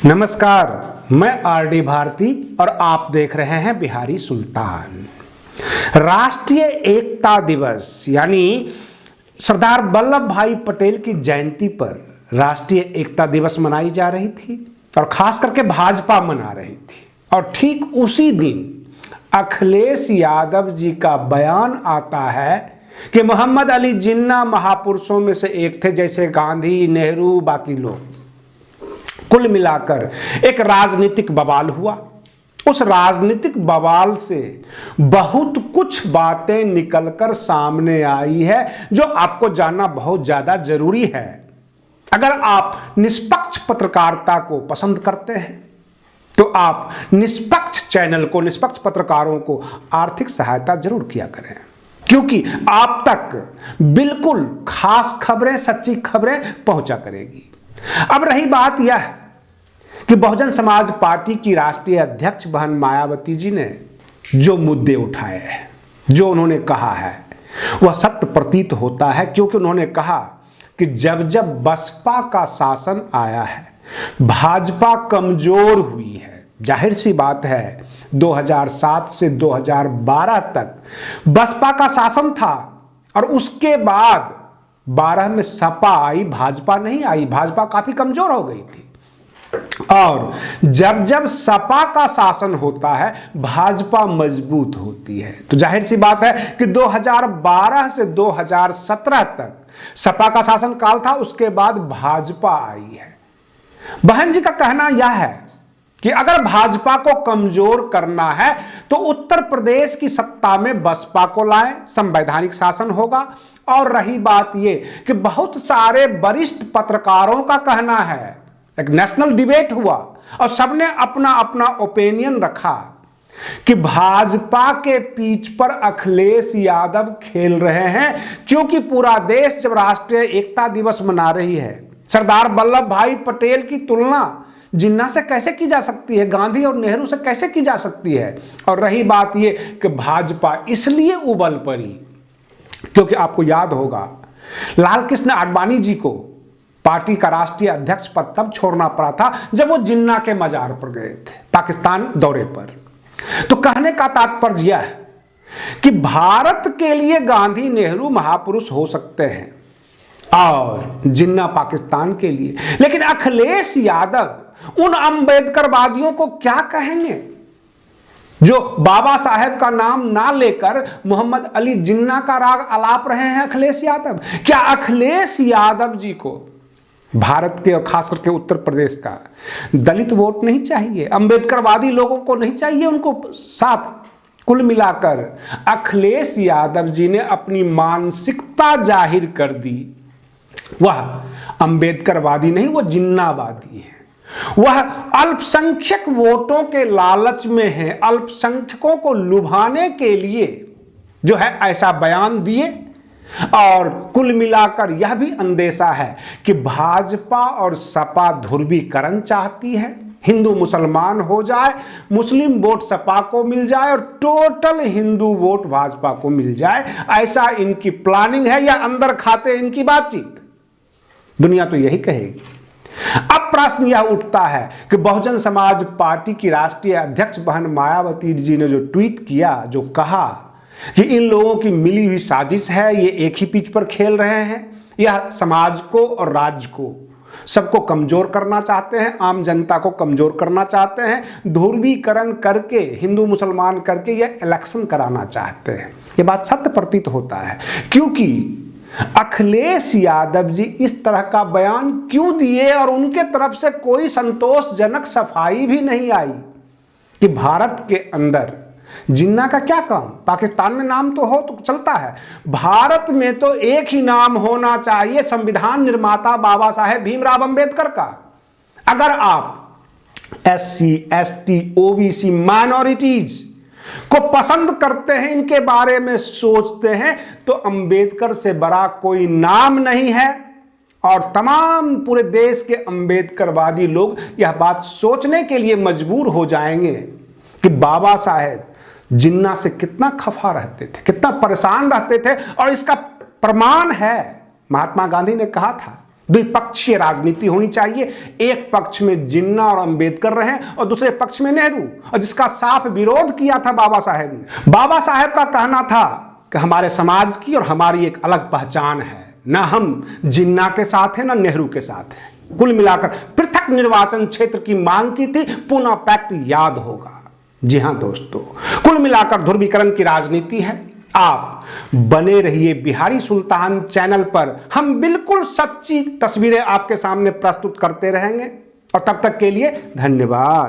नमस्कार, मैं आरडी भारती और आप देख रहे हैं बिहारी सुल्तान। राष्ट्रीय एकता दिवस यानी सरदार वल्लभ भाई पटेल की जयंती पर राष्ट्रीय एकता दिवस मनाई जा रही थी और खास करके भाजपा मना रही थी। और ठीक उसी दिन अखिलेश यादव जी का बयान आता है कि मोहम्मद अली जिन्ना महापुरुषों में से एक थे, जैसे गांधी, नेहरू, बाकी लोग। कुल मिलाकर एक राजनीतिक बवाल हुआ। उस राजनीतिक बवाल से बहुत कुछ बातें निकलकर सामने आई है जो आपको जानना बहुत ज्यादा जरूरी है। अगर आप निष्पक्ष पत्रकारिता को पसंद करते हैं तो आप निष्पक्ष चैनल को, निष्पक्ष पत्रकारों को आर्थिक सहायता जरूर किया करें, क्योंकि आप तक बिल्कुल खास खबरें, सच्ची खबरें पहुंचा करेगी। अब रही बात यह कि बहुजन समाज पार्टी की राष्ट्रीय अध्यक्ष बहन मायावती जी ने जो मुद्दे उठाए हैं, जो उन्होंने कहा है, वह सत्य प्रतीत होता है। क्योंकि उन्होंने कहा कि जब जब बसपा का शासन आया है, भाजपा कमजोर हुई है। जाहिर सी बात है, 2007 से 2012 तक बसपा का शासन था और उसके बाद 12 में सपा आई, भाजपा नहीं आई। भाजपा काफी कमजोर हो गई थी। और जब जब सपा का शासन होता है, भाजपा मजबूत होती है। तो जाहिर सी बात है कि 2012 से 2017 तक सपा का शासन काल था, उसके बाद भाजपा आई है। बहन जी का कहना यह है कि अगर भाजपा को कमजोर करना है तो उत्तर प्रदेश की सत्ता में बसपा को लाएं, संवैधानिक शासन होगा। और रही बात यह कि बहुत सारे वरिष्ठ पत्रकारों का कहना है, एक नेशनल डिबेट हुआ और सबने अपना अपना ओपिनियन रखा कि भाजपा के पिच पर अखिलेश यादव खेल रहे हैं, क्योंकि पूरा देश जब राष्ट्रीय एकता दिवस मना रही है, सरदार वल्लभ भाई पटेल की तुलना जिन्ना से कैसे की जा सकती है, गांधी और नेहरू से कैसे की जा सकती है। और रही बात यह कि भाजपा इसलिए उबल पड़ी क्योंकि आपको याद होगा लाल कृष्ण आडवाणी जी को पार्टी का राष्ट्रीय अध्यक्ष पद तब छोड़ना पड़ा था जब वो जिन्ना के मजार पर गए थे, पाकिस्तान दौरे पर। तो कहने का तात्पर्य यह है कि भारत के लिए गांधी, नेहरू महापुरुष हो सकते हैं और जिन्ना पाकिस्तान के लिए, लेकिन अखिलेश यादव उन अंबेडकरवादियों को क्या कहेंगे जो बाबा साहेब का नाम ना लेकर मोहम्मद अली जिन्ना का राग अलाप रहे हैं। अखिलेश यादव, क्या अखिलेश यादव जी को भारत के और खास करके उत्तर प्रदेश का दलित वोट नहीं चाहिए, अंबेडकरवादी लोगों को नहीं चाहिए उनको साथ? कुल मिलाकर अखिलेश यादव जी ने अपनी मानसिकता जाहिर कर दी। वह अंबेडकरवादी नहीं, वह जिन्नावादी है। वह अल्पसंख्यक वोटों के लालच में है, अल्पसंख्यकों को लुभाने के लिए जो है ऐसा बयान दिए। और कुल मिलाकर यह भी अंदेशा है कि भाजपा और सपा ध्रुवीकरण चाहती है, हिंदू मुसलमान हो जाए, मुस्लिम वोट सपा को मिल जाए और टोटल हिंदू वोट भाजपा को मिल जाए। ऐसा इनकी प्लानिंग है या अंदर खाते इनकी बातचीत, दुनिया तो यही कहेगी। अब प्रश्न यह उठता है कि बहुजन समाज पार्टी की राष्ट्रीय अध्यक्ष बहन मायावती जी ने जो ट्वीट किया, जो कहा कि इन लोगों की मिली हुई साजिश है, ये एक ही पिच पर खेल रहे हैं, यह समाज को और राज्य को सबको कमजोर करना चाहते हैं, आम जनता को कमजोर करना चाहते हैं, ध्रुवीकरण करके, हिंदू मुसलमान करके यह इलेक्शन कराना चाहते हैं। ये बात सत्य प्रतीत होता है। क्योंकि अखिलेश यादव जी इस तरह का बयान क्यों दिए और उनके तरफ से कोई संतोषजनक सफाई भी नहीं आई कि भारत के अंदर जिन्ना का क्या काम, पाकिस्तान में नाम तो हो तो चलता है, भारत में तो एक ही नाम होना चाहिए, संविधान निर्माता बाबा साहेब भीमराव अंबेडकर का। अगर आप SC, ST, OBC माइनॉरिटीज को पसंद करते हैं, इनके बारे में सोचते हैं, तो अंबेडकर से बड़ा कोई नाम नहीं है। और तमाम पूरे देश के अंबेडकरवादी लोग यह बात सोचने के लिए मजबूर हो जाएंगे कि बाबा साहेब जिन्ना से कितना खफा रहते थे, कितना परेशान रहते थे। और इसका प्रमाण है, महात्मा गांधी ने कहा था द्विपक्षीय राजनीति होनी चाहिए। एक पक्ष में जिन्ना और अंबेडकर रहे और दूसरे पक्ष में नेहरू, और जिसका साफ विरोध किया था बाबा साहेब ने। बाबा साहेब का कहना था कि हमारे समाज की और हमारी एक अलग पहचान है, ना हम जिन्ना के साथ हैं ना नेहरू के साथ हैं। कुल मिलाकर पृथक निर्वाचन क्षेत्र की मांग की थी, पूना पैक्ट याद होगा। जी हां दोस्तों, कुल मिलाकर ध्रुवीकरण की राजनीति है। आप बने रहिए बिहारी सुल्तान चैनल पर, हम बिल्कुल सच्ची तस्वीरें आपके सामने प्रस्तुत करते रहेंगे। और तब तक के लिए धन्यवाद।